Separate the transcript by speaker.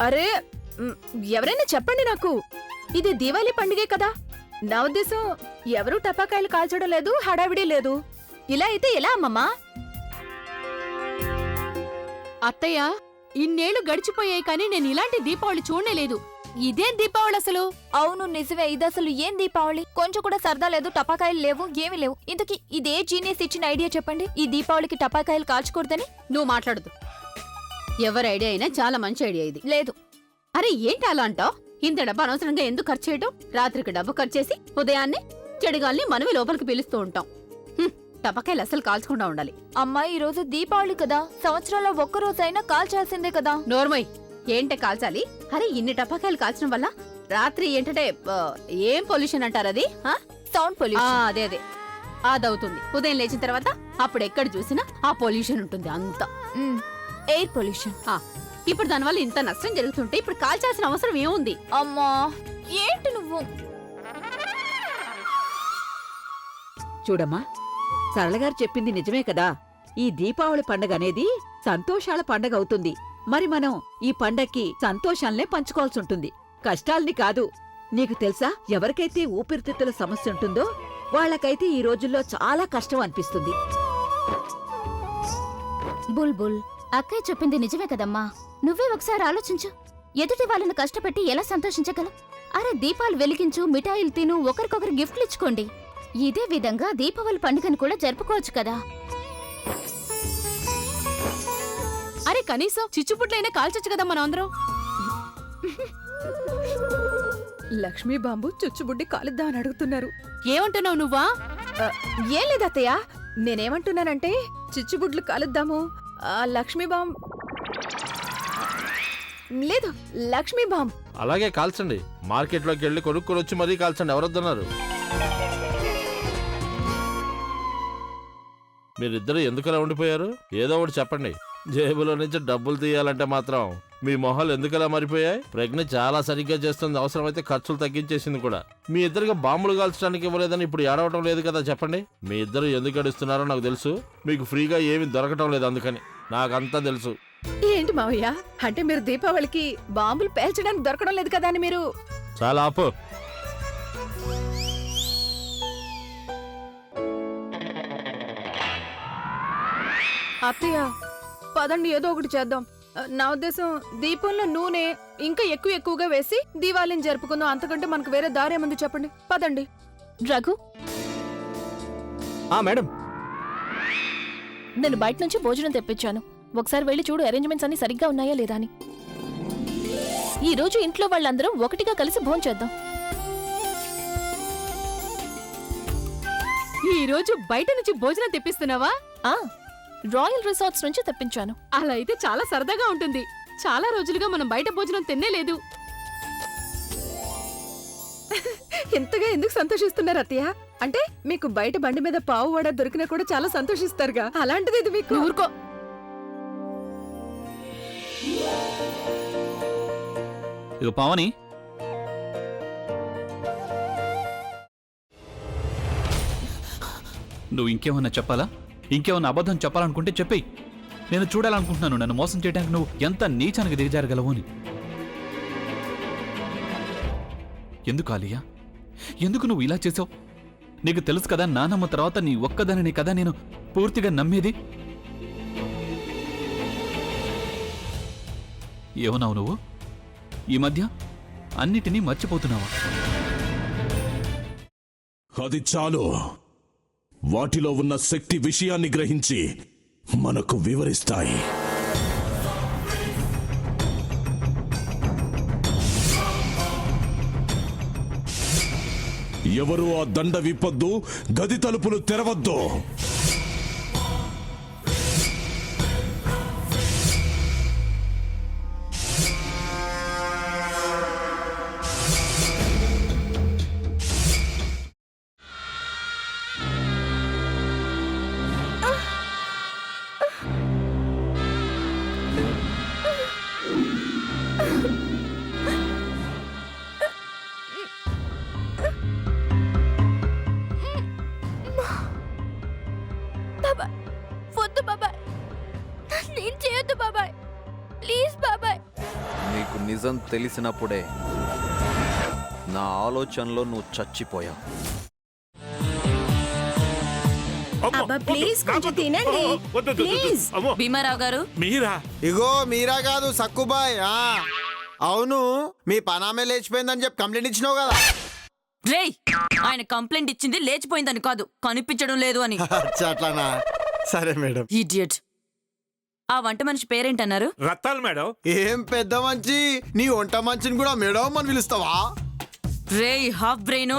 Speaker 1: అరే ఎవరైనా చెప్పండి నాకు, ఇది దీవాళీ పండుగే కదా. నా ఉద్దేశం ఎవరూ టపాకాయలు కాల్చడం లేదు, హడావిడి లేదు. ఇలా అయితే ఎలా అమ్మమ్మా?
Speaker 2: అత్తయ్య, ఇన్నేళ్లు గడిచిపోయాయి కానీ నేను ఇలాంటి దీపావళి చూడలేదు. ఇదేం దీపావళి అసలు?
Speaker 3: అవును నిజమే, ఇది అసలు ఏం దీపావళి? కొంచెం కూడా సరదా లేదు, టపాకాయలు లేవు, ఏమీ లేవు. ఇంతకీ ఇదే జీనియస్ ఇచ్చిన ఐడియా చెప్పండి, ఈ దీపావళికి టపాకాయలు కాల్చకూడదని.
Speaker 2: నువ్వు మాట్లాడదు. ఎవరి ఐడియా అయినా చాలా మంచి ఐడియా ఇది.
Speaker 3: లేదు.
Speaker 2: అరే ఏంటి అలా అంటావ్? ఇంత డబ్బు అనవసరంగా ఎందుకు ఖర్చు చేయటం? రాత్రికి డబ్బు ఖర్చు చేసి ఉదయాన్నే చెడుగాల్ని మనమే లోపలికి పిలుస్తూ ఉంటాం. టపాకాయలు అసలు కాల్చకుండా ఉండాలి.
Speaker 3: అమ్మాయి, ఈ రోజు దీపావళి కదా, సంవత్సరంలో ఒక్కరోజైనా కాల్చాల్సిందే కదా.
Speaker 2: నోర్మయ్, ఏంటే కాల్చాలి? అరే ఇన్ని టపాకాయలు కాల్చడం వల్ల రాత్రి ఏంటంటే ఏం పొల్యూషన్ అంటారు అది?
Speaker 3: Sound pollution.
Speaker 2: అదే అదే అదవుతుంది. ఉదయం లేచిన తర్వాత అప్పుడు ఎక్కడ చూసినా ఆ పొల్యూషన్ ఉంటుంది అంతా.
Speaker 3: Air pollution.
Speaker 2: ఇప్పుడు దానివల్ల ఇంత నష్టం జరుగుతుంటే ఇప్పుడు కాల్చాల్సిన అవసరం ఏముంది?
Speaker 3: అమ్మా ఏంటి నువ్వు?
Speaker 4: చూడమ్మా, సరళగారు చెప్పింది నిజమే కదా. ఈ దీపావళి పండగ అనేది సంతోషాల పండగ అవుతుంది. మరి మనం ఈ పండక్కి సంతోషాలనే పంచుకోవాల్సి ఉంటుంది, కష్టాల్ని కాదు. నీకు తెలుసా, ఎవరికైతే ఊపిరితిత్తుల సమస్య ఉంటుందో వాళ్లకైతే ఈ రోజుల్లో చాలా కష్టం అనిపిస్తుంది.
Speaker 5: బుల్బుల్, అక్కయ్య చెప్పింది నిజమే కదమ్మా. నువ్వే ఒకసారి ఆలోచించు, ఎదుటి వాళ్ళని కష్టపెట్టి ఎలా సంతోషించగలం? అరే దీపాలు వెలిగించు, మిఠాయిలు తిను, ఒకరికొకరు గిఫ్ట్లు ఇచ్చుకోండి. ఇదే విధంగా దీపావళి పండుగను కూడా జరుపుకోవచ్చు కదా.
Speaker 2: అరే కనీసం చిచ్చుపుట్లైనా కాల్చొచ్చు కదా మనం అందరం.
Speaker 1: లక్ష్మీ బాంబు చుచ్చుబుడ్డి కాలుద్దామని అడుగుతున్నారు.
Speaker 2: ఏమంటున్నావు నువ్వా?
Speaker 1: ఏం లేదత్తయ్య, నేనేమంటున్నానంటే చిచ్చుబుడ్లు కాలుద్దాము. లక్ష్మీ బాంబ్ లేదు, లక్ష్మీ బాంబ్.
Speaker 6: అలాగే కాల్చండి. మార్కెట్లోకి వెళ్ళి కొనుక్కొని వచ్చి మరీ కాల్చండి. ఎవరొద్దన్నారు? మీరిద్దరు ఎందుకలా ఉండిపోయారు? ఏదో ఒకటి చెప్పండి. జేబులో నుంచి డబ్బులు తీయాలంటే మాత్రం మీ మొహాలు ఎందుకలా మారిపోయాయి? ప్రజ్ఞ చాలా సరిగ్గా చేస్తుంది, అవసరమైతే ఖర్చులు తగ్గించేసింది కూడా. మీ ఇద్దరికి బాంబులు కాల్చడానికి ఇవ్వలేదని ఇప్పుడు ఏడవటం లేదు కదా. చెప్పండి, మీ ఇద్దరు ఎందుకు అడుస్తున్నారో నాకు తెలుసు. మీకు ఫ్రీగా ఏమీ దొరకటం లేదు, అందుకని నాకంతా తెలుసు.
Speaker 1: ఏంటి మావయ్య, అంటే మీరు దీపావళికి బాంబులు పేల్చడానికి దొరకడం లేదు కదా అని మీరు?
Speaker 6: చాలా ఆపు.
Speaker 1: అత్తయ్య పదండి, ఏదో ఒకటి చేద్దాం. నా ఉద్దేశం దీపంలో నూనె ఇంకా ఎక్కువగా వేసి దీవాళిని జరుపుకుందాం. అంతకంటే మనకు వేరే దారేముంది చెప్పండి. పదండి.
Speaker 3: రఘు,
Speaker 7: మేడం,
Speaker 3: నేను బయట నుంచి భోజనం తెప్పించాను, ఒకసారి వెళ్ళి చూడు అరేంజ్మెంట్స్ అన్ని సరిగ్గా ఉన్నాయా లేదా అని. ఈ రోజు ఇంట్లో వాళ్ళందరం ఒకటిగా కలిసి భోంచేద్దాం.
Speaker 2: ఈ రోజు బయట నుంచి భోజనం తెప్పిస్తున్నావా?
Speaker 3: రాయల్ రిసార్ట్స్ నుంచి తెప్పించాను.
Speaker 2: అలా అయితే చాలా సరదాగా ఉంటుంది. చాలా రోజులుగా మనం బయట భోజనం తినేలేదు.
Speaker 1: ఎంతగా ఎందుకు సంతోషిస్తున్నారు అత్తయ్య? అంటే మీకు బయట బండి మీద పావు వడ దొరికినా కూడా చాలా సంతోషిస్తారుగా, అలాంటిది ఇది మీకు.
Speaker 2: ఊరుకో.
Speaker 7: ఇక పావని, నువ్వు ఇంకేమన్నా చెప్పాలా? ఇంకేమన్నా అబద్ధం చెప్పాలనుకుంటే చెప్పేయి. నేను చూడాలనుకుంటున్నాను నన్ను మోసం చేయడానికి నువ్వు ఎంత నీచానికి దిగజారగలవు అని. ఎందుకు ఆలియా, ఎందుకు నువ్వు ఇలా చేసావు? నీకు తెలుసు కదా, నానమ్మ తర్వాత నీ ఒక్కదానిని కదా నేను పూర్తిగా నమ్మేది. ఏమన్నావు నువ్వు? ఈ మధ్య అన్నిటినీ మర్చిపోతున్నావా?
Speaker 8: అది చాలు. వాటిలో ఉన్న శక్తి విషయాన్ని గ్రహించి మనకు వివరిస్తాయి. ఎవరు ఆ దండ విప్పొద్దు, గది తలుపులు తెరవద్దు.
Speaker 9: నిజం తెలిసినప్పుడే నా ఆలోచనలో నువ్వు చచ్చిపోయావు.
Speaker 10: ప్లీజ్ కొంచెం తినండి ప్లీజ్.
Speaker 11: భీమారావు గారు
Speaker 12: మీరా?
Speaker 13: ఇగో మీరా కాదు సక్కుబాయ్. అవును, మీ పనామే లేచిపోయిందని చెప్పి కంప్లైంట్ ఇచ్చినావు కదా.
Speaker 11: రేయ్, ఆయన కంప్లైంట్ ఇచ్చింది లేచిపోయిందని కాదు, కనిపించడం లేదు అని.
Speaker 13: అట్లానా? సరే మేడం.
Speaker 11: ఇడియట్. ఆ వంట మనిషి పేరేంటన్నారు?
Speaker 12: రత్తాలు మేడం.
Speaker 13: ఏం పెద్ద మంచి, నీ వంట మంచిని కూడా మేడం అని పిలుస్తావా?
Speaker 11: రేయ్ హాఫ్ బ్రెయిన్,